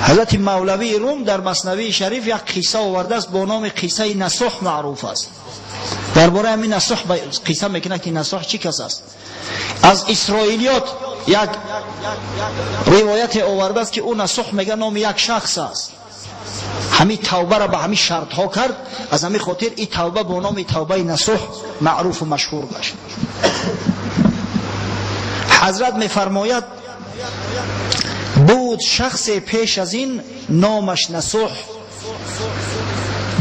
حضرت مولوی روم در مثنوی شریف یک قصه آورده است با نام قصه نصح معروف است. درباره همین نصح قصه میکنه که نصح چی کس است. از اسرائیلیات یک روایت آورده است که او نصح میگه نام یک شخص است. همین توبه را به همین شرط ها کرد، از همین خاطر این توبه با نام توبه نصح معروف و مشهور گشت. حضرت میفرماید بود شخص پیش از این نامش نصح،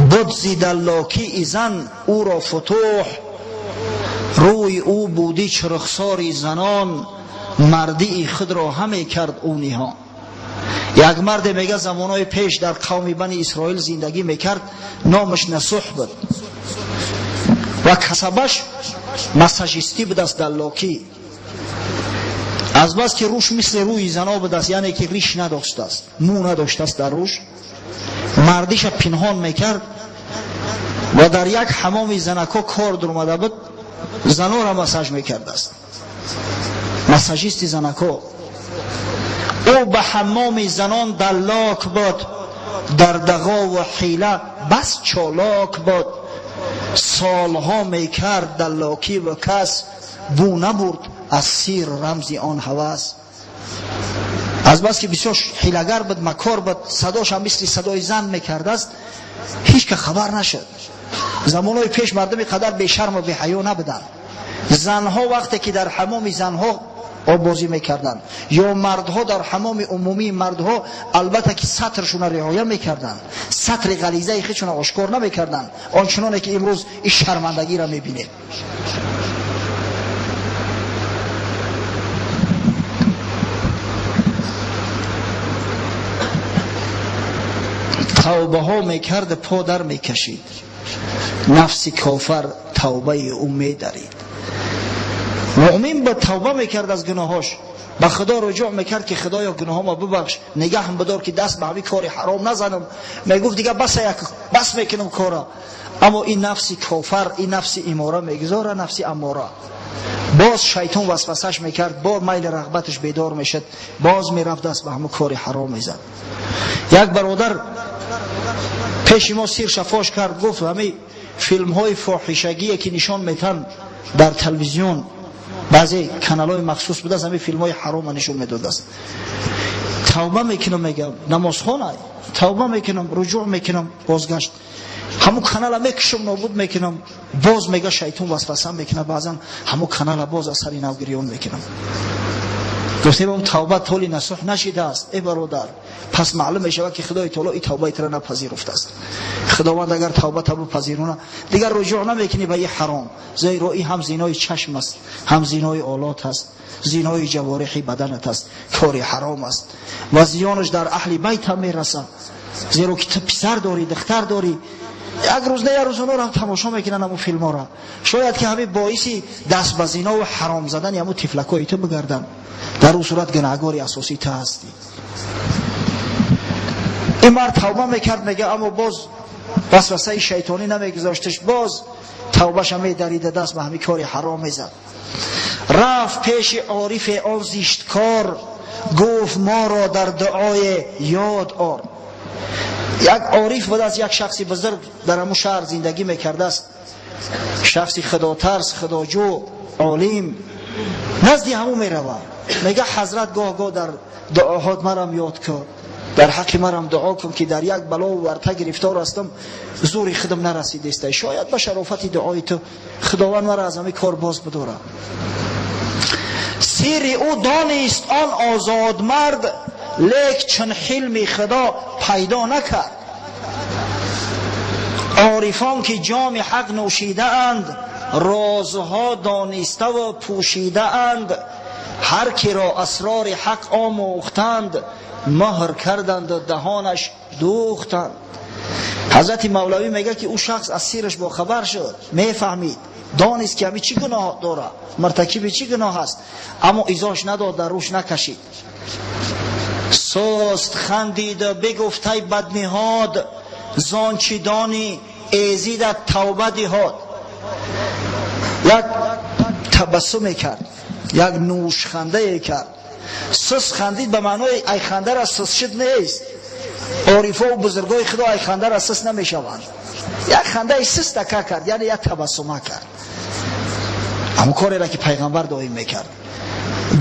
بود زی دلاکی ایزن او را فتوح، روی او بودی چرخساری زنان، مردی خود را همه کرد او نهان. یک مرد میگه زمانهای پیش در قوم بنی اسرائیل زندگی میکرد، نامش نصح بود و کسبش مساجisتی بود است، دلاکی. از بس که روش مثل روی زنا بود است، یعنی که ریش نداشته است، مو نداشته است در روش، مردیش پنهان میکرد و در یک حمام زنکا کار در اومده بود، زنا را مساج میکرد است، مساجیست زنکا. او به حمام زنان دلاک بود، در دغا و حیله بس چالاک بود، سالها میکرد دلاکی و کس بو نبرد از سیر رمزی آن هوس. از بس که بسیار حیله‌گر بود، مکار بود، صداش هم مثل صدای زن میکرد است، هیچ که خبر نشد. زمانهای پیش مردم قدر بی شرم و بی حیا نبودند. زنها وقتی که در حمام زنها آب بازی میکردند یا مردها در حمام عمومی مردها البته که سطرشون رعایت میکردند، سطر غلیظه خودشون آشکار نمیکردند، آنچنانه که امروز این شرمندگی را میبینید. توبه ها میکرد، پا در میکشید، نفس کافر توبه او میدرید. مؤمن با توبه میکرد از گناهاش، به خدا رجوع میکرد که خدایا گناها ما ببخش، نگهم بدار که دست به همین کار حرام نزنم. میگفت دیگه بس میکنم کارا. اما این نفس کافر، این نفس اماره میگذاره، نفس اماره. باز شیطان وسوسهش میکرد، باز میل رغبتش بیدار میشد، باز میرفت دست به همون کار حرام میزد. یک برادر پیش ما سیر شفاش کرد، گفت همین فیلم های فاحشگی که نشان میتن در تلویزیون، بعضی کانال های مخصوص بوده، همین فیلم های حرام نشون میداده است. توبه میکنم، میگم نمازخانه توبه میکنم، رجوع میکنم، بازگشت همون کانال میکشم، نابود میکنم، باز میگه شیطان وسوسه میکنه، بعضا همون کانال باز اثر نوگریان میکنم. گفتیم اون توبه طولی نصح نشیده است ای برادر، پس معلوم میشه که خدای تعالی این توبه تو را نپذیرفته است. خداوند اگر توبه تو بپذیرونه دیگر رجوع نمیکنی به این حرام، زیرا این هم زینای چشم است، هم زینای آلات است، زینای جوارح بدنت است، کار حرام است و زیانش در اهل بیت هم میرسه. زیرا که پسر داری، دختر داری، یک روز نه یک روز اونا رو هم تماشا میکنن همون فیلم ها را، شاید که همین باعثی دست به زنا و حرام زدن همون تفلکای تو بگردن، در اون صورت گناهکار اساسی تو هستی. این مرد توبه میکرد، میگه اما باز وسوسه شیطانی نمیگذاشتش، باز توبهش هم میدریده، دست به همین کار حرام میزد. رفت پیش عارف آن زشتکار، گفت ما را در دعای یاد آر. یک عارف بود از یک شخصی بزرگ در همون شهر زندگی میکرده است، شخصی خداترس، خداجو، عالم، نزدی همون میروه، میگه حضرت گاه در دعاهات مرم یاد کن، در حق مرم دعا کن که در یک بلا و ورطه گرفتار هستم، زوری خودم نرسیده است، شاید به شرافت دعای تو خداوند مرا از همین کار باز بداره. سیر او دانست آن آزاد مرد، لیک چون حلم خدا پیدا نکرد. عارفان که جام حق نوشیده اند، رازها دانسته و پوشیده اند، هر کی را اسرار حق آموختند، مهر کردند و دهانش دوختند. حضرت مولوی میگه که او شخص از سیرش با خبر شد، میفهمید، دانست که همی چی گناه داره، مرتکب چی گناه هست، اما ایزاش نداد، در روش نکشید. سست خندید و بگفت ای بدنهاد، زان چی دانی ایزیدت توبه دهاد. یک تبسم کرد، یک نوش خنده کرد. سست خندید به معنای ای خنده را سست شد نیست، عارفا و بزرگای خدا ای خنده را سست نمیشوند. یک خنده سست دکه کرد، یعنی یک تبسمه کرد. اما کاری را که پیغمبر دائم میکرد،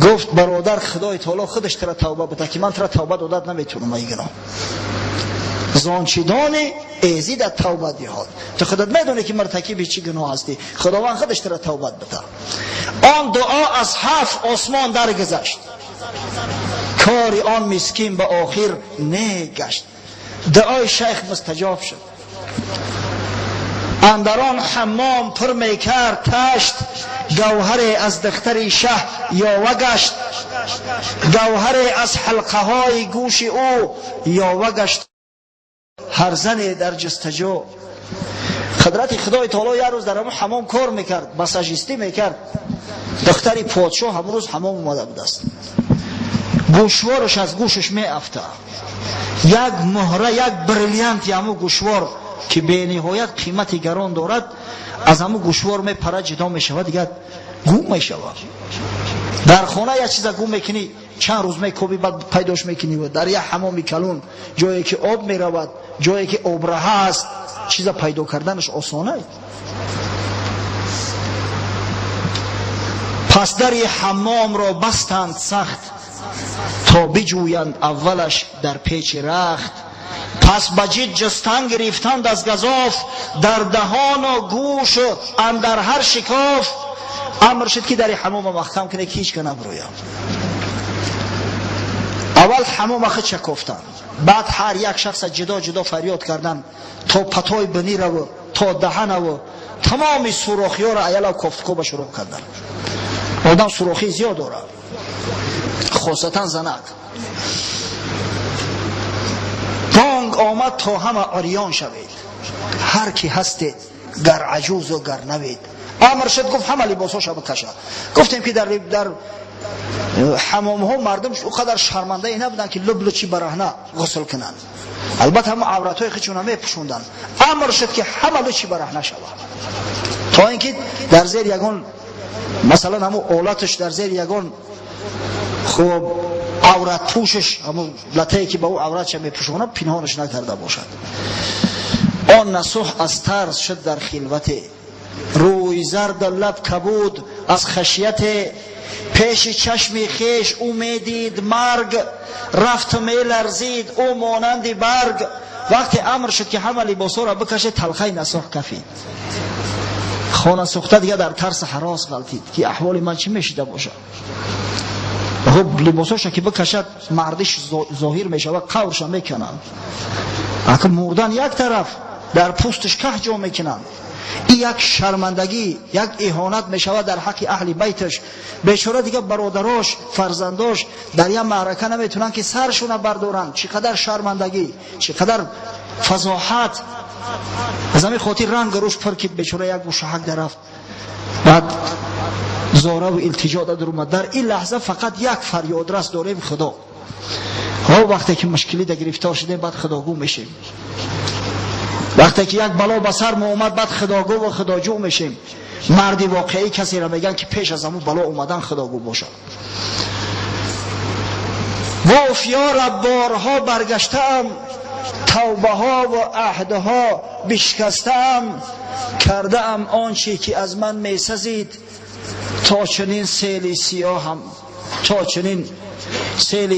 گفت برادر خدای تعالی خودش ترا توبه بده که من ترا توبه دادت نمیتونم ای گناه. زانچیدان ازید توبه دیهات، تو خودت میدونی که مرتکب چی گناه هستی، خداوند خودش ترا توبه بده. آن دعا از 7 آسمان درگذشت، کار آن مسکین به آخر نگشت. دعای شیخ مستجاب شد. اندران حمام پر میکرد تشت، گوهر از دختر شه یاوه گشت. گوهر از حلقه های گوش او یاوه گشت. هر زن در جستجو. قدرت خدای تعالی یه روز در همون حمام کار میکرد، مساجisتی میکرد. دختری پادشاه هم روز حمام اومده بود است، گوشوارش از گوشش می افته. یک مهره، یک بریلیانت همون گوشوار که به نهایت قیمت گران دارد، از همون گوشوار می پره جدا می شود، دیگه گم می شود. در خانه یک چیز گم میکنی، چند روز می کوبی بعد پیداش میکنی. و در یک حمام کلون، جایی که آب می رود، جایی که آبراه است، چیز پیدا کردنش آسانه. پس در حمام را بستند سخت، تا بجویند اولش در پیچ رخت. پس بجید جستن گرفتند از گزاف، در دهان و گوش و اندر هر شکاف. امر شد که در حمام محکم کنه که هیچ که نبرویم. اول حمام خود شکفتند، بعد هر یک شخص جدا جدا فریاد کردن تا پتای بنی رو، تا دهن رو، تمام سوراخی ها را ایلا کفتکوب شروع کردن. آدم سوراخی زیاد داره، خاصتا زنک. بانگ آمد تا همه عریان شوید، هر کی هستید گر عجوز و گر نوید. امر شد گفت همه لباساش بکشه. گفتیم که در حمام ها مردم اونقدر شرمنده ای نبودن که لب لچی برهنه غسل کنند، البته همه عورت های خودشون هم میپوشوندن. امر شد که همه لچی برهنه شود، تا اینکه در زیر یگان مثلا همون اولاتش در زیر یگان خوب عورت پوشش، همون لطهی که با او عورتش میپوشونه پنهانش نکرده باشد. آن نسوح از ترس شد در خلوت، روی زرد لب کبود از خشیت. پیش چشم خیش او میدید مرگ، رفت میلرزید او مانند برگ. وقتی امر شد که همه لباسا را بکشه، تلخی نسوح کفید. خانه سوخته دیگه در ترس هراس غلطید که احوال من چی میشیده باشه. خب لباساش که بکشد مردش ظاهر میشود، قورش میکنن. اگر مردن یک طرف، در پوستش که جا میکنن. این یک شرمندگی، یک اهانت میشود در حق اهل بیتش. بیچاره دیگه برادراش، فرزنداش در یک معرکه نمیتونن که سرشون بردارن. چقدر شرمندگی، چقدر فضاحت. از همین خاطر رنگ روش پر که بیچاره یک گوشهک درفت. بعد زاره و التجا در اومد. در این لحظه فقط یک فریاد رس داریم خدا. ها وقتی که مشکلی در گرفتار شده بعد خداگو میشیم. وقتی که یک بلا به سر ما اومد بعد خداگو و خداجو میشیم. مردی واقعی کسی را میگن که پیش از همون بلا اومدن خداگو باشه. گفت یا رب بارها برگشتم، توبه ها و عهدها بشکستم. کرده ام آنچه که از من میسزید، تا چنین سیل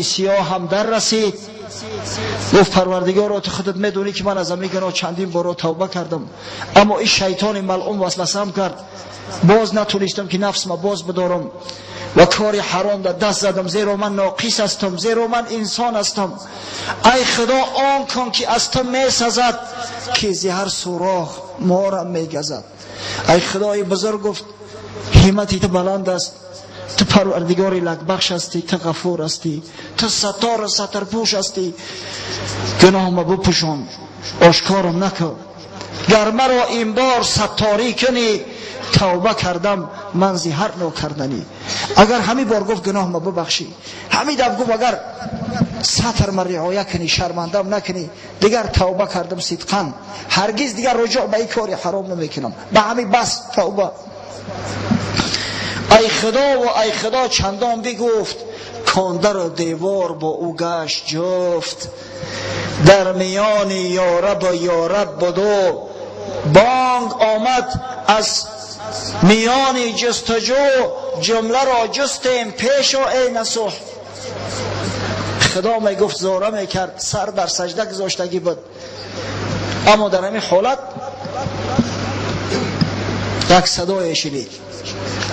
سیاه هم در رسید. گفت پروردگارا تو خودت میدونی که من از همین گناه چندین بار توبه کردم، اما این شیطان ملعون وسوسه‌ام کرد، باز نتونستم که نفس ما باز بدارم و کار حرام در دست زدم. زیرا من ناقص هستم، زیرا من انسان هستم. ای خدا آن کن که از تو میسزد، که زهر سوراخ ما را میگزد. ای خدای بزرگ گفت همتی تو بلند است، تو پروردگاری لکبخش هستی، تو غفور هستی، تو ستار و سترپوش هستی. گناه ما بپوشان، آشکارم نکن. گر مرا این بار ستاری کنی، توبه کردم من زی هر نوع کردنی. اگر همی بار گفت گناه ما ببخشی، همی دب گفت اگر ستر ما رعایت کنی، شرمندم نکنی، دیگر توبه کردم صدقا، هرگز دیگر رجوع به این کاری حرام نمیکنم، به همین بس توبه. ای خدا و ای خدا چندان بگفت، کاندر و دیوار با او گشت جفت. در میان یارب و یارب بود و بانگ آمد از میان جستجو، جمله را جستیم پیش و ای نصح. خدا می گفت زاره می کرد، سر در سجده گذاشتگی بود، اما در همین حالت یک صدای شنید.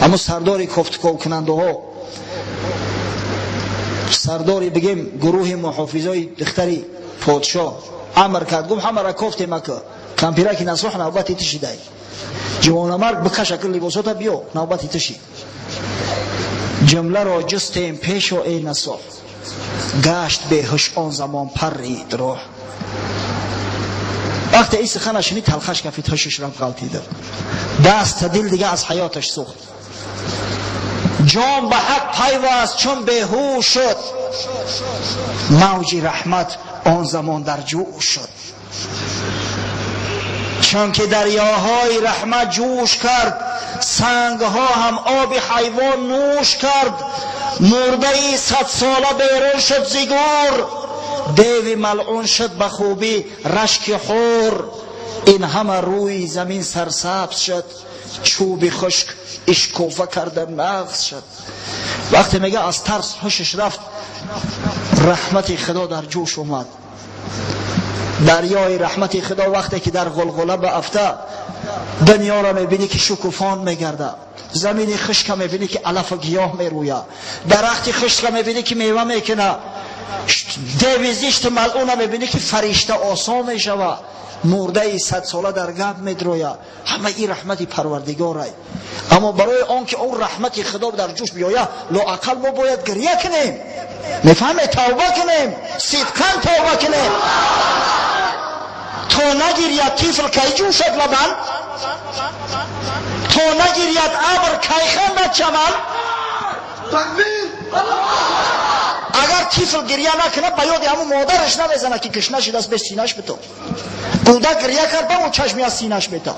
اما سرداری کفتکو کننده ها، سرداری بگیم گروه محافظای دختری پادشاه امر کرد، گفت همه را کفت مکه، کمپیره که نصح نوبتی تشیده، جوان مرگ بکش اکل لباساتا بیو نوبتی تشید. جمله را جستیم پیش و ای نصح، گشت بهش آن زمان پرید روح. وقتی این سخن شنید تلخش کفید، هشش رفت غلطیده، دست دل دیگه از حیاتش سوخت. جان به حق پیوست چون بهوش شد، موج رحمت آن زمان در جوش شد. چون که دریاهای رحمت جوش کرد، سنگها هم آب حیوان نوش کرد. مرده 100 ساله بیرون شد زیگور، دیو ملعون شد به خوبی رشک حور. این همه روی زمین سرسبز شد، چوبی خشک اشکوفه کرده مغز شد. وقتی میگه از ترس هوشش رفت، رحمت خدا در جوش اومد. دریای رحمت خدا وقتی که در غلغله به افته، دنیا را میبینی که شکوفان میگرده، زمین خشک میبینی که علف و گیاه میرویه، درخت خشک میبینی که میوه میکنه، دیو زشت ملعون میبینی که فرشته آسا میشوه، مرده 100 ساله در گرد میدرویه. همه این رحمت پروردگاره. اما برای آن که اون رحمت خدا در جوش بیاید، لااقل ما باید گریه کنیم، میفهمه؟ توبه کنیم، صدقاً توبه کنیم. تو نگیرید طفل کی جوشد لبن، تو نگیرید ابر کی خندد چمن. اگر طفل گریه نکنه به یاد همون مادرش نمیزنه که گشنه شده است به سینه‌اش بتو. کودک گریه کرد به اون چشمی از سینه‌اش بتو.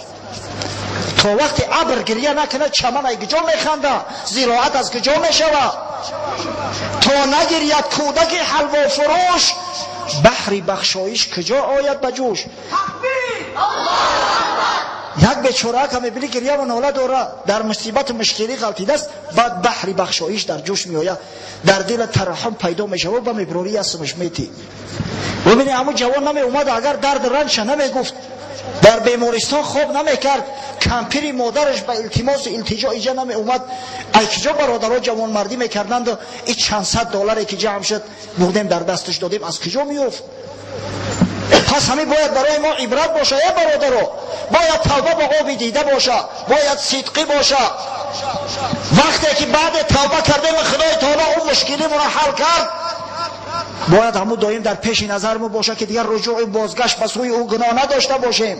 تو وقتی ابر گریه نکنه چمن از کجا میخنده، زراعت از کجا میشوه. تو نگیرید کودک حلوا فروش، بحری بخشایش کجا آید به جوش. یک بیچاره که میبینی گریه و ناله داره، در مصیبت مشکلی غلطیده است، بعد بحری بخشایش در جوش میآید، در دل ترحم پیدا میشه و به مبروری اسمش میتی. ببینی همون جوان نمی اومد، اگر درد رنج نمیگفت، در بیمارستان خواب نمیکرد، کمپیری مادرش به التماس التجا ایجا نمی اومد، ای کجا برادرها جوان مردی میکردند و این چند صد دلاری که جمع شد بودیم در دستش دادیم از کجا میافت. پس همین باید برای ما عبرت باشه. ای برادرو، باید توبه با آب دیده باشه، باید صدقی باشه. وقتی که بعد توبه کردیم خدای تعالی اون مشکلی ما حل کرد، باید همون دائم در پیش نظر ما باشه که دیگر رجوع بازگشت به سوی او گناه نداشته باشیم،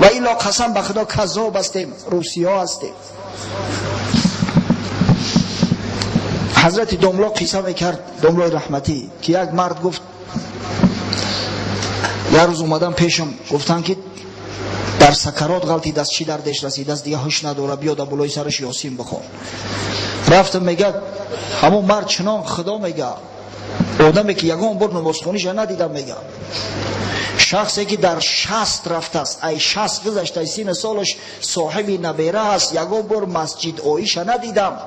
و الا قسم به خدا کذاب هستیم، روسیا هستیم. حضرت دملا قصه میکرد، دملای رحمتی، که یک مرد گفت، یه روز اومدم پیشم گفتن که در سکرات غلطی دست چی دردش رسیده است، دیگه هوش نداره، بیا در بالای سرش یاسین بخون. رفتم میگه همون مرد چنان خدا میگه، آدمی که یگان بار نمازخونیش ندیدم، میگه شخصی که در 60 رفته است، ای 60 گذشته، سین سالش صاحبی نبیره است، یگان بار مسجد آیش ندیدم،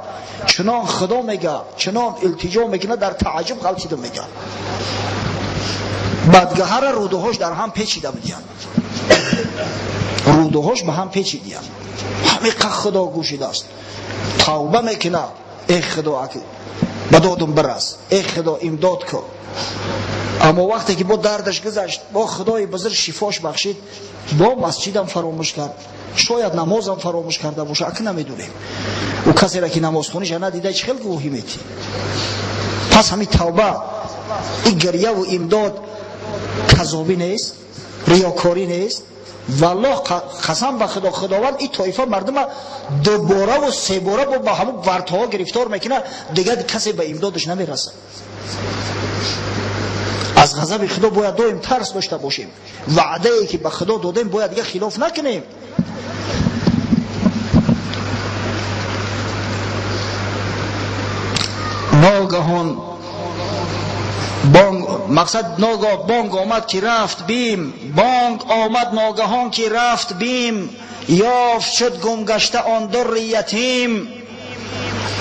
چنان خدا میگه، چنان التجا میکنه، در تعجب غلطیده میگه. بدگهر رودهاش در هم پیچیده بودیان، رودهاش به هم پیچیدیان، همه خدا گوشیده است. توبه میکنه، ای خدا اکی به دادم برس، ای خدا امداد کن. اما وقتی که با دردش گذشت، با خدای بزرگ شفاش بخشید، با مسجدم فراموش کرد، شاید نمازم فراموش کرده باشه، اکی نمیدونیم. او کسی را که نماز خونیش ندیده چه خیلی گوهی میتی. پس همین توبه، این گریه و امداد کذابی نیست، ریاکاری نیست. والله قسم به خدا، خداوند این طایفه مردم دوباره و سه باره با همون ورطه گرفتار میکنه، دیگه کسی به امدادش نمیرسه. از غضب خدا باید دائم ترس داشته باشیم، وعده ای که به خدا دادیم باید دیگه خلاف نکنیم. ناگهان مقصد ناگاه بانگ آمد که رفت بیم، بانگ آمد ناگهان که رفت بیم، یافت شد گم گشته آن در یتیم.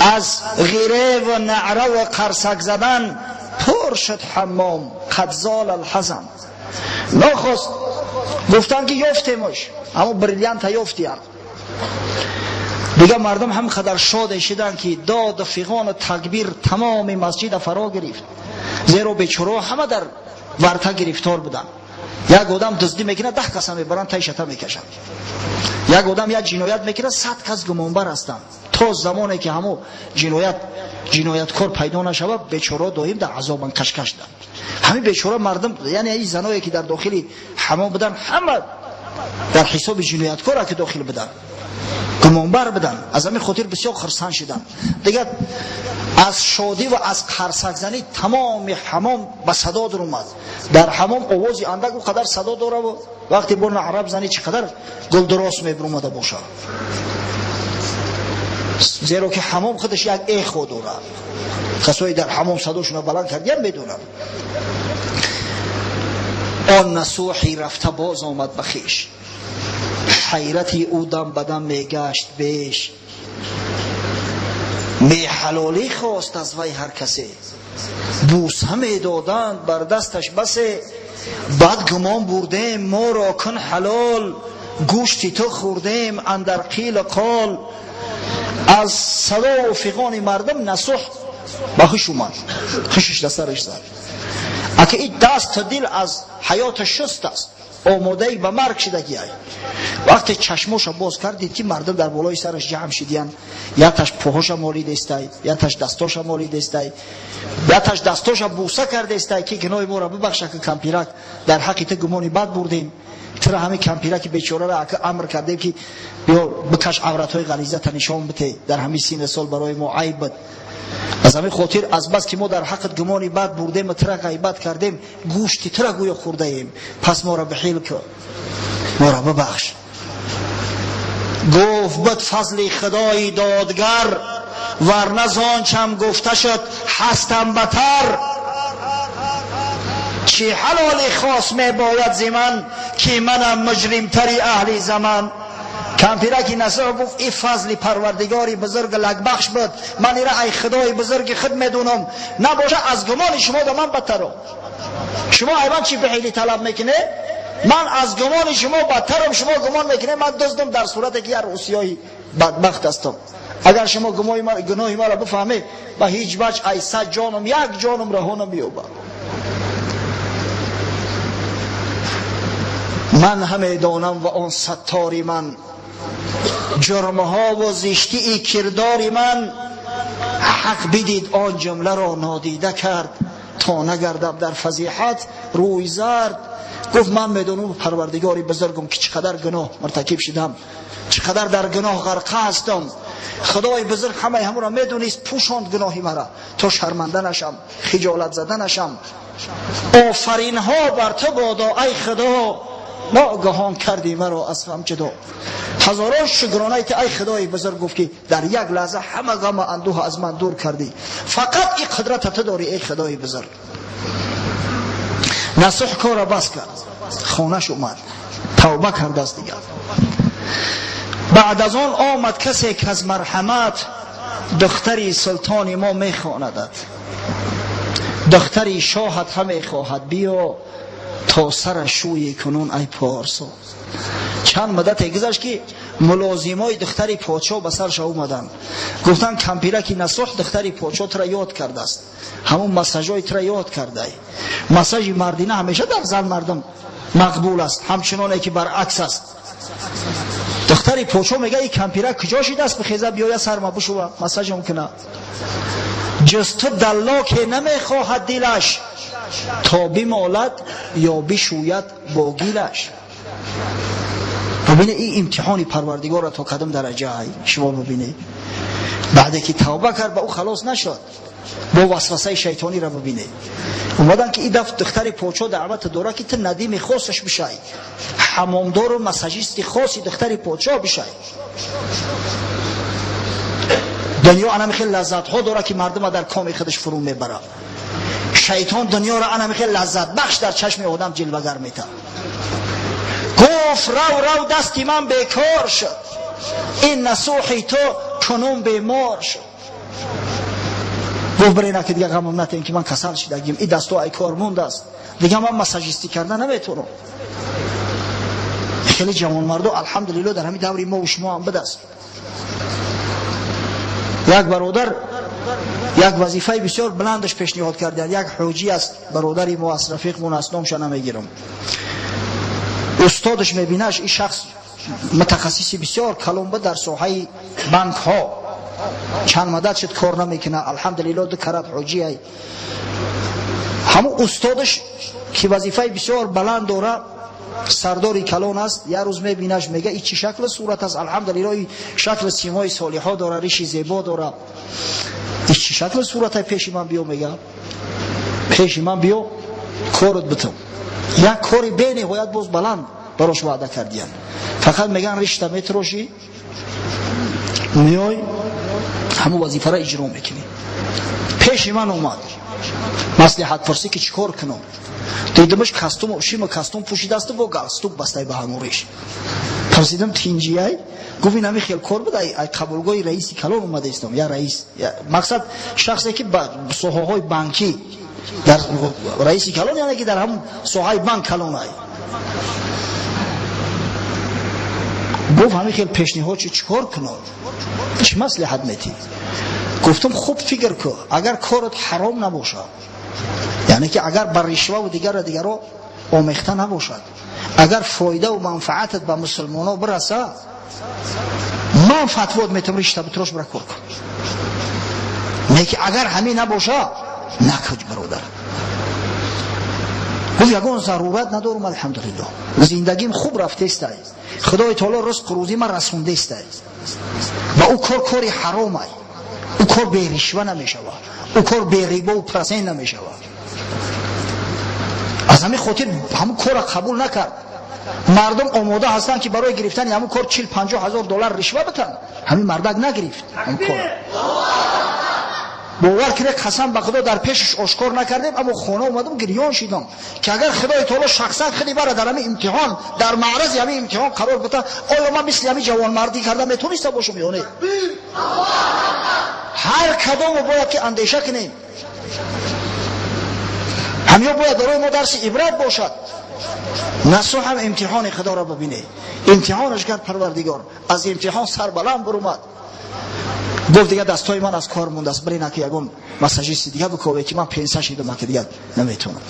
از غیره و نعره و قرصک زدن پر شد حمام قد زال الحزن. نخست گفتن که یافتیمش، اما بریلیانت یافتیم. دیگه مردم هم قدر شاد شدن که داد و فیغان و تکبیر تمام مسجد فرا گرفت، زیرا بیچاره همه در ورطه گرفتار بودن. یک آدم دزدی میکنه 10 کس میبرن تای شتا میکشن، یک آدم یک جنایت میکنه 100 کس گمانبر هستند. تا زمانی که همو جنایتکار پیدا نشوه بیچاره دائم در عذاب کشکش دن. همین بیچاره مردم، یعنی این زنایی که در داخل حمام بودن همه در حساب جنایتکار که داخل بودن گمانبر بودن. از همین خاطر بسیار خرسان شدن. دیگه از شادی و از قرصک زنی تمام حمام به صدا در اومد. در حمام آوازی اندک و قدر صدا داره و وقتی برن عرب زنی چقدر گل درست میبرومده باشه، زیرا که حمام خودش یک اخو داره. کسایی در حمام صداشون بلند کردن میدونن. آن نصوحی رفته باز آمد به خویش، حیرتی او دم بدم میگشت بیش. می حلالی خواست از وی هر کسی، بوسه می دادند بر دستش بسه. بعد گمان بردیم ما را کن حلال، گوشتی تو خوردیم اندر قیل و قال. از صدا و فیغان مردم نصوح به خوش اومد، خوشش دسترش زد. اگه این دست تا دل از حیات شست است، آماده به مرگ شدگی ای. وقتی چشموش باز کردید که مردم در بالای سرش جمع شدیان، یا تاش پاهاش مالید استای، یا تاش دستاش مالید استای، یا تاش دستاش بوسه کرده استای که گناه ما را ببخشه که کمپیرک در حقیقت گمانی بد بردیم. ترا همه کمپیرک بیچاره را که امر کردیم که بیا بکش عورت‌های غلیظه نشان بده، در همین سین سال برای ما عیب بود. از همین خاطر از بس که ما در حقت گمانی بد بردیم و ترا غیبت کردیم، گوشتی ترا گویا خورده ایم، پس ما را بحیل که ما را ببخش. گفت بد فضل خدای دادگر، ورنه زانچم گفته شد هستم بتر. چی حلالی خاص می باید زمن، که منم مجرم تری اهل زمان. کمپیرکی نصیح گفت این فضل پروردگاری بزرگ لگبخش بود، من ایره ای خدای بزرگ خود میدونم، نباشه از گمان شما دا من بدترم. شما ایوان چی بحیلی طلب میکنه؟ من از گمان شما بدترم. شما گمان میکنه من دزدم، در صورتی که یه روسیایی بدبخت هستم. اگر شما گناهی ما را بفهمه با هیچ وجه ای 100 جانم یک جانم رها نمیوبم. من همه دانم و آن ستاری من، جرمها و زشتی کرداری من. حق بدید آن جمله را نادیده کرد، تا نگردم در فضیحت روی زرد. گفت من میدونم پروردگاری بزرگم که چقدر گناه مرتکب شدم، چقدر در گناه غرقه هستم. خدای بزرگ همه را میدونست، پوشاند گناهی مرا تا شرمنده نشم، خجالت زده نشم. آفرین ها بر تو بادا ای خدا، ناگهان کردی مرا از غم جدا. هزاران شکرانه که ای خدای بزرگ گفت که در یک لحظه همه غم و اندوه از من دور کردی. فقط این قدرت تو داری ای خدای بزرگ. نصح کار بس کرد، خانهش اومد، توبه کرد از دیگر. بعد از آن آمد کسی که از مرحمت، دختری سلطان ما میخواندد. دختری شاهت همه خواهد، بیا تا سر شوی کنون ای پارسا. چند مدت گذشت که ملازمای دختری پادشاه به سرش اومدن، گفتن کمپیرکی نصح دختری پادشاه ترا یاد کرده است، همون مساجای ترا یاد کرده ای. مساج مردینه همیشه در زن مردم مقبول است، همچنانه که برعکس است. دختری پادشاه میگه ای کمپیرک کجا شده است، بخیزه بیاید سرما بشو مساج ممکنه. جز تو دلاک نمیخواهد دلش، تا بمالد یا بشوید با گیلش. ببینه این امتحانی پروردگار را تا کدام درجه ای شما ببینه. بعد که توبه کرد به او خلاص نشد، با وسوسه شیطانی را ببینه. اومدن که این دختر پادشاه دعوت داره که تو ندیم خاصش بشه، حمامدار و مساجیست خاصی دختر پادشاه بشه. دنیا انا خیلی لذت ها داره که مردم در کام خودش فرو میبره. شیطان دنیا را انمی خیلی لذت بخش در چشم آدم جلوگر میتن. گفت رو دستی من بیکار شد، این نصوحی تو کنون بیمار شد. گفت برای که دیگه غمم نتین که من کسل شدگیم، این دستو ای کار مونده است، دیگه من مساجیستی کردن نمیتونم. خیلی جوان مردو الحمدلله در همین دوری ما و شما هم بدست. یک برادر یک وظیفه بسیار بلندش پیشنهاد کردن، یک حوجی است برادری ما است، رفیقمون است، نامش نمیگیرم. استادش میبینش این شخص متخصصی بسیار کلمبه در ساحه بانک ها، چند مدت شد کار نمیکنه، الحمدلله دو کرات حوجی ای. همون استادش که وظیفه بسیار بلند داره، سرداری کلان است، یه روز میبینش میگه این چی شکل صورت است؟ الحمدلله شکل سیمای صالحا داره، ریش زیبا داره، این چی شکل صورت است؟ پیش من بیا. میگه پیش من بیا کارت بتم. یک کاری به نهایت باز بلند براش وعده کردین، فقط میگن رشته میتروشی میای همون وظیفه را اجرا میکنی. پیش من اومد مصلحت پرسی که چیکار کنم، دیدمش کاستوم شیما کاستوم پوشیده است با گالستوک بسته به هموریش. پرسیدم تینجیای؟ گفت این همین خیلی کار بده، ای قبولگاه رئیسی کلان اومده استم، یا رئیس مقصد شخصی که با ساحه های بانکی در رئیسی کلان، یعنی که در هم ساحه بانک کلان ای. گفت همین خیلی پیشنهاد چیکار کنم، چه مصلحت میتی؟ گفتم خوب فکر کن، اگر کارت حرام نباشه، یعنی که اگر بر رشوه و دیگر را آمیخته نباشد، اگر فایده و منفعتت به مسلمانان برسه، من فتوات میتونم رشته بتروش برا کار کن. نه که اگر همین نباشه نکج برادر. گفت یگان ضرورت ندارم، الحمدلله زندگیم خوب رفته است، خدای تعالی رزق روزی من رسونده است و او کاری حرام است، او کار به رشوه نمیشود، او کار به ریبا و پرسین نمیشود. از همین خاطر همون کار قبول نکرد. مردم آماده هستن که برای گرفتن همون کار 40-50 هزار دلار رشوه بدن، همین مردک نگرفت همون کار. باور کنید قسم به خدا در پیشش آشکار نکردیم، اما خانه اومدم گریان شدم که اگر خدای تعالی شخصا خیلی برای در همین امتحان در معرض همین امتحان قرار بده، آیا من مثل همین جوان مردی کردم میتونستم باشم یا نه؟ هر کدام باید که اندیشه کنیم، همین باید برای ما درس عبرت باشد. نصوح هم امتحان خدا را ببینه، امتحانش کرد پروردگار، از امتحان سر بلند برآمد. گفت دیگه دستای من از کار مونده است، برای نکه یگون مساجیستی دیگه بکوبه که من پنسه شیدم که دیگه نمیتونم.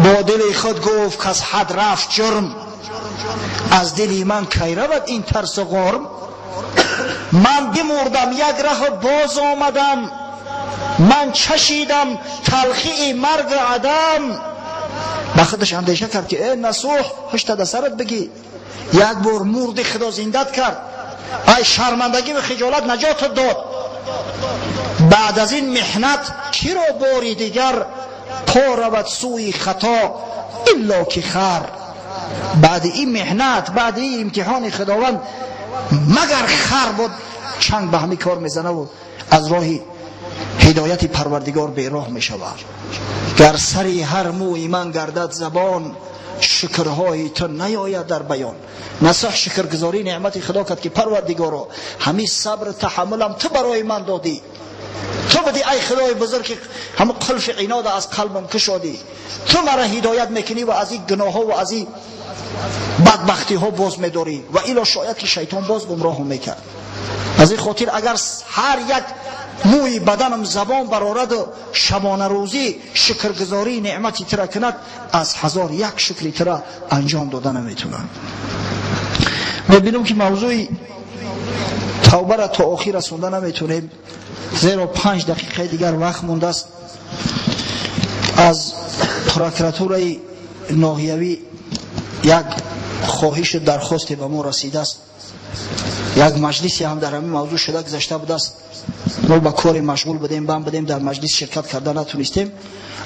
با دل خود گفت که از حد رفت جرم، از دلی من کی رود این ترس و غرم. من بمردم یک ره باز آمدم، من چشیدم تلخی مرگ عدم. با خودش اندیشه کرد که ای نصوح هشت در سرت بگی، یک بار مرد خدا زندت کرد، ای شرمندگی و خجالت نجات داد. بعد از این محنت کی را باری دیگر، پا رود سوی خطا الا که خر. بعد این محنت، بعد این امتحان خداوند، مگر خر بود چنگ به همین کار میزنه و از راه هدایت پروردگار به راه میشود. گر سری هر موی من گردد زبان، شکرهای تو نیاید در بیان. نصح شکرگزاری نعمت خدا کرد که پروردگارا همین صبر تحملم تو برای من دادی، تو بدی ای خدای بزرگ که همه قلف عناد از قلبم کشادی، تو مرا هدایت میکنی و از این گناه ها و از این بدبختی ها باز میداری و الا شاید که شیطان باز گمراه میکرد. از این خاطر اگر هر یک موی بدنم زبان برآورد و شبانه روزی شکرگزاری نعمتی ترا کند، از 1001 شکری ترا انجام دادن نمیتونم. میبینم که موضوع توبه را تا آخر رسوندن نمیتونیم، زیرا 5 دقیقه دیگر وقت مونده است. از پروکراتورای ناحیوی یک خواهش درخواست به ما رسیده است، یک مجلسی هم در همین موضوع شده گذاشته بوده است. ما با کار مشغول بودیم، در مجلس شرکت کرده نتونستیم،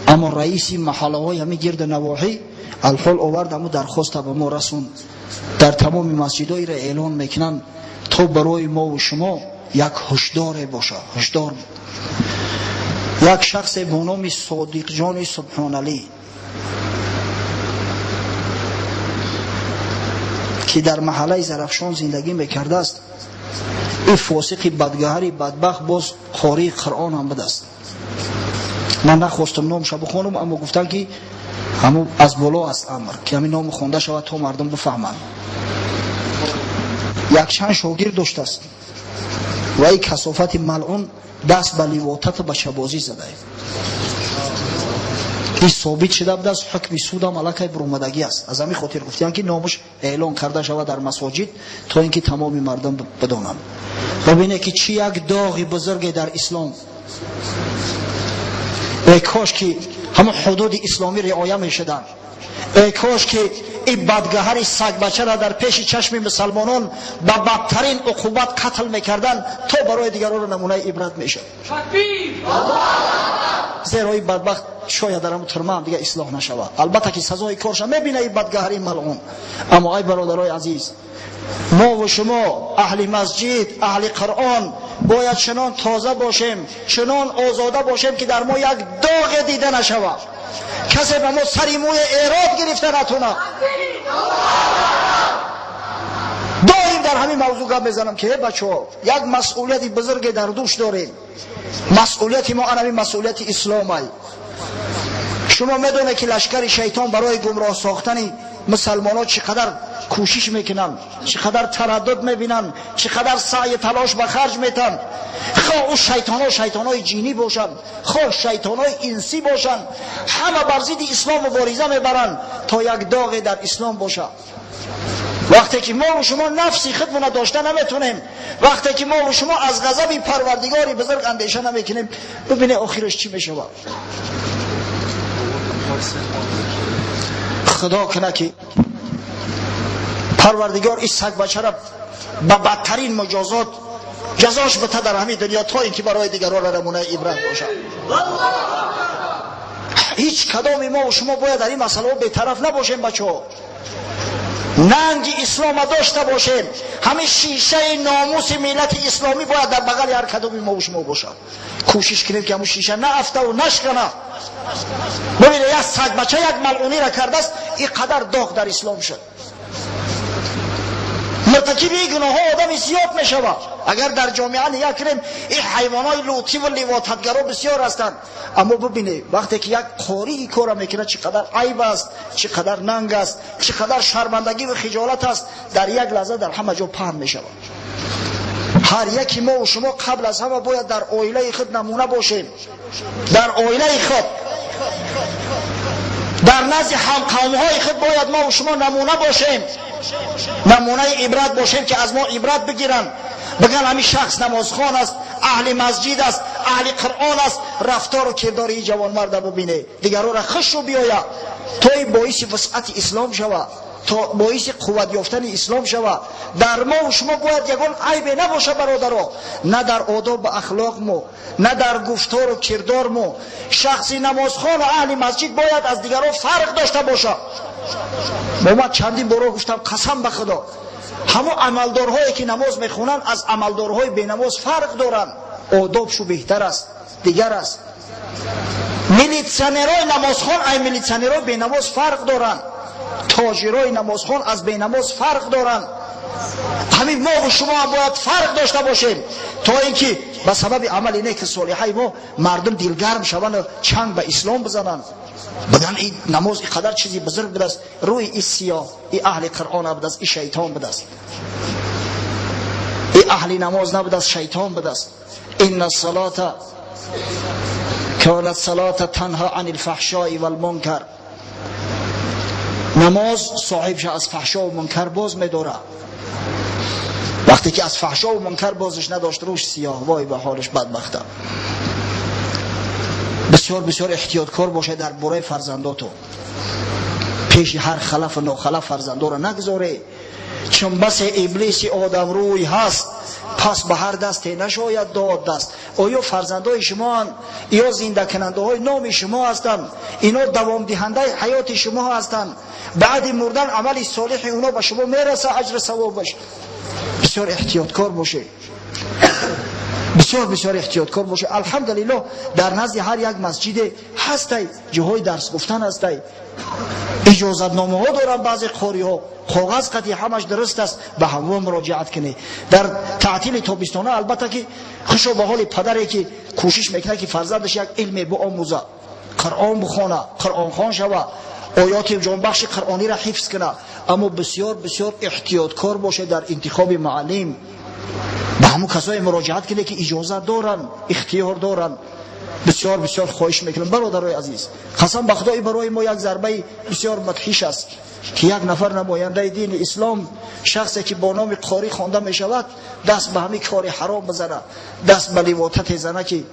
اما رئیس محله های همین گرد نواحی الحال آورد، اما درخواست به ما رسوند. در تمام مسجدهای را اعلان میکنن تا برای ما و شما یک هشدار باشه. هشدار یک شخص به نام صادق جان سبحانعلی که در محله زرافشان زندگی میکرده است، این فاسق بدگهری بدبخت باز قاری قرآن هم بده است. من نخواستم نامش بخوانم، اما گفتن که همون از بالا است امر که همین نام خوانده شود تا مردم بفهمند. یک چند شاگرد داشته است و این کثافت ملعون دست به لیواطت و بچه بازی زده. این ثابت شده بود است، حکم سود هم علیه برآمدگی است. از همین خاطر گفتن که نامش اعلان کرده شود در مساجد تا اینکه تمام مردم بدانند. ببینید که چی یک داغ بزرگ در اسلام. ای کاش که همه حدود اسلامی رعایت میشدن. ای کاش که این بدگهر سگ بچه را در پیش چشم مسلمانان با بدترین عقوبت قتل میکردن تا برای دیگران را نمونه عبرت میشد. زیرا این بدبخت شاید در همون ترمه هم دیگه اصلاح نشود. البته که سزای کارش میبینه این بدگهری ملعون. اما ای برادرای عزیز، ما و شما اهل مسجد، اهل قرآن باید چنان تازه باشیم، چنان آزاده باشیم که در ما یک داغ دیده نشود، کسی به ما سری موی اعراض گرفته نتونه. دائم در همین موضوع گپ میزنم که بچه‌ها یک مسئولیت بزرگ در دوش داریم. مسئولیت ما همین مسئولیت اسلامه. شما میدونه که لشکر شیطان برای گمراه ساختن مسلمانان چقدر کوشش میکنن، چقدر تردد میبینن، چقدر سعی تلاش به خرج میتن. خواه او شیطانای جینی باشن، خواه شیطانای انسی باشن، همه بر ضد اسلام مبارزه میبرن تا یک داغ در اسلام باشه. وقتی که ما و شما نفسی خودمون داشته نمیتونیم، وقتی که ما و شما از غضب پروردگاری بزرگ اندیشه نمیکنیم، ببینه آخرش چی میشه. خدا کنه که پروردگار این سگ بچه را به بدترین مجازات جزاش بده در همین دنیا تا اینکه برای دیگران را نمونه عبرت باشه. هیچ کدام ما و شما باید در این مسئله بی‌طرف نباشیم بچه‌ها. ننگ اسلام داشته باشیم. همین شیشه ناموس ملت اسلامی باید در بغل هر کدام ما و شما باشه. کوشش کنیم که همون شیشه نه افته و نشکنه. ببینید یک سگ بچه یک ملعونی را کرده است، این قدر داغ در اسلام شد. مرتکب این گناه ها آدم زیاد می شود. اگر در جامعه نگاه کنیم این حیوانات لوطی و لیواطتگرا بسیار هستند، اما ببینید وقتی که یک قاری کار میکنه چقدر عیب است، چقدر ننگ است، چقدر شرمندگی و خجالت است، در یک لحظه در همه جا پهن می شود. هر یکی ما و شما قبل از همه باید در عائله خود نمونه باشیم. در عائله خود، در نزد همقوم‌های خود باید ما و شما نمونه باشیم، نمونه عبرت باشیم که از ما عبرت بگیرن، بگن همین شخص نمازخوان است، اهل مسجد است، اهل قرآن است. رفتار و کردار این جوان مرد ببینه، دیگران را خوش و بیاید تا این باعث وسعت اسلام شود، تا باعث قوت یافتن اسلام شود. در ما و شما باید یگان عیب نباشه برادرها، نه در آداب و اخلاق مو، نه در گفتار و کردار مو. شخصی نمازخوان و اهل مسجد باید از دیگران فرق داشته باشه. من چندین بار گفتم قسم به خدا، همون عملدارهایی که نماز میخونن از عملدارهای بی نماز فرق دارن، آدابشو بهتر است، دیگر است. میلیتسیونرهای نمازخوان از میلیتسیونرهای بی نماز فرق دارن، تاجرای نمازخوان از بی نماز فرق دارن. همین ما و شما هم باید فرق داشته باشیم تا اینکه به سبب عمل نیک صالحای ما مردم دلگرم شوند و چنگ به اسلام بزنن، بگن این نماز اینقدر چیزی بزرگ بوده است، روی این سیاه این اهل قرآن بوده است، این شیطان بوده است. این اهل نماز نبوده است، شیطان بوده است. ان الصلاه کانت صلاه تنها عن الفحشاء والمنکر. نماز صاحبش از فحشا و منکر باز می‌داره. وقتی که از فحشا و منکر بازش نداشت، روش سیاه، وای به حالش، بدبخته. بسیار بسیار احتیاطکار باشه در برای فرزنداتو، پیش هر خلف و ناخلف فرزندا را نگذاره، چون بس ابلیس آدم روی هست، پس به هر دستی نشاید داد دست. آیا فرزندای شما هستند یا زنده کننده های نام شما هستند؟ اینا دوام دهنده حیات شما هستند. بعد مردن عمل صالح اونا به شما میرسه، اجر ثوابش. بسیار احتیاطکار باشه. بسیار بسیار احتیاطکار باشه. الحمدلله در نزد هر یک مسجد هستی جاهای درس گفتن هستی، اجازت نامه ها دارن بعضی قاری ها، کاغذ قطعی همش درست است، به همون مراجعت کنه. در تعطیل تابستانه البته که خوشو به حال پدری که کوشش میکنه که فرزندش یک علم بیاموزه، قرآن بخونه، قرآن خوان شوه، آیات جان بخش قرآنی را حفظ کنه، اما بسیار بسیار احتیاطکار باشه در انتخاب معلم. به همون کسای مراجعت کنه که اجازه دارن، اختیار دارن. بسیار بسیار خواهش میکنم برادرای عزیز، قسم به خدا برای ما یک ضربه بسیار مدهش است که یک نفر نماینده دین اسلام، شخصی که با نام قاری خوانده می شود، دست به همین کار حرام بزنه، دست به لواطت زنه که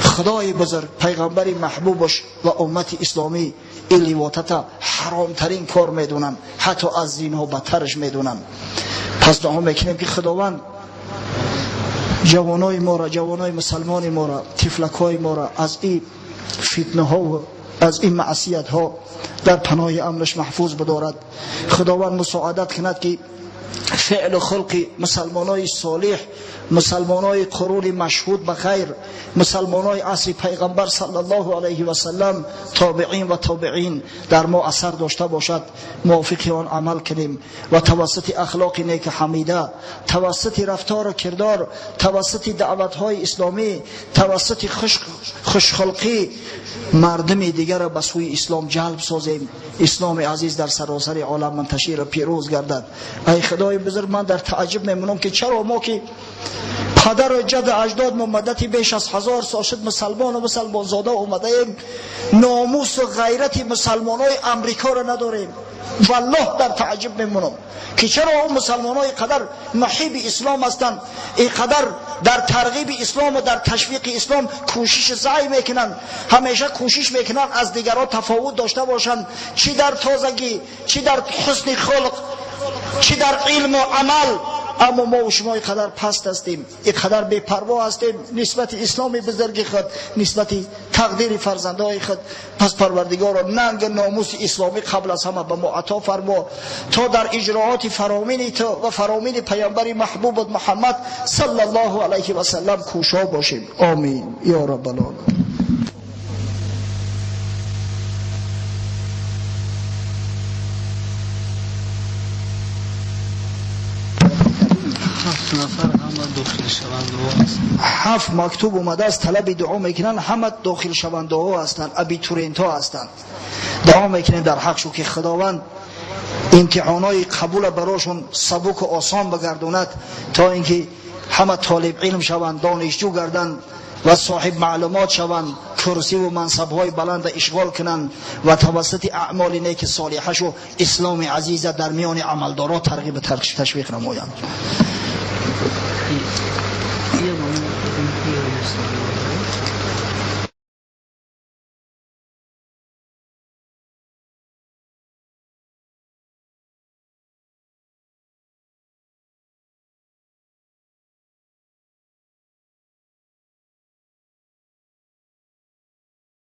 خدای بزرگ پیغمبر محبوبش و امت اسلامی این لواطت حرام ترین کار میدونن، حتی از زنا بدترش میدونن. پس دعا میکنیم که خداوند جوانای ما را، جوانای مسلمان ما را، طفلکای ما را از این فتنه ها و از این معصیت ها در پناه امنش محفوظ بدارد. خداوند مساعدت کند که فعل و خلق مسلمانای صالح، مسلمانای قرون مشهود به خیر، مسلمانای عصر پیغمبر صلی الله علیه و سلم، تابعین و تابعین در ما اثر داشته باشد، موافق آن عمل کنیم و توسط اخلاق نیک حمیده، توسط رفتار و کردار، توسط دعوت های اسلامی، توسط خوشخلقی مردم دیگر را به سوی اسلام جلب سازیم. اسلام عزیز در سراسر عالم منتشر و پیروز گردد. ای خدای بزرگ، من در تعجب میمونم که چرا ما که پدر و جد اجداد ما مدتی بیش از 1000 سال شد مسلمان و مسلمان زاده اومده ایم، ناموس و غیرت مسلمانای امریکا را نداریم. والله در تعجب میمونم که چرا اون مسلمانای قدر محب اسلام هستند، اینقدر در ترغیب اسلام و در تشویق اسلام کوشش سعی میکنن، همیشه کوشش میکنن از دیگران تفاوت داشته باشند، چی در تازگی، چی در حسن خلق، چی در علم و عمل. اما ما و شما اینقدر پست هستیم، اینقدر بی پروا هستیم نسبت اسلام بزرگ خود، نسبت تقدیر فرزندای خود. پس پروردگار ننگ ناموس اسلامی قبل از همه به ما عطا فرما تا در اجراعات فرامین تو و فرامین پیامبر محبوب محمد صلی الله علیه و سلم کوشا باشیم. آمین یا رب العالمین. 7 مکتوب اومده است طلب دعا میکنن، همه داخل شونده ها هستند، ابیتورینت ها هستند. دعا میکنیم در حق شو که خداوند امتحانای قبول براشون سبک و آسان بگردوند تا اینکه همه طالب علم شوند، دانشجو گردند و صاحب معلومات شوند، کرسی و منصب های بلند اشغال کنند و توسط اعمال نیک صالحه شو اسلام عزیز در میان عملدارا ترغیب تشویق نمایند.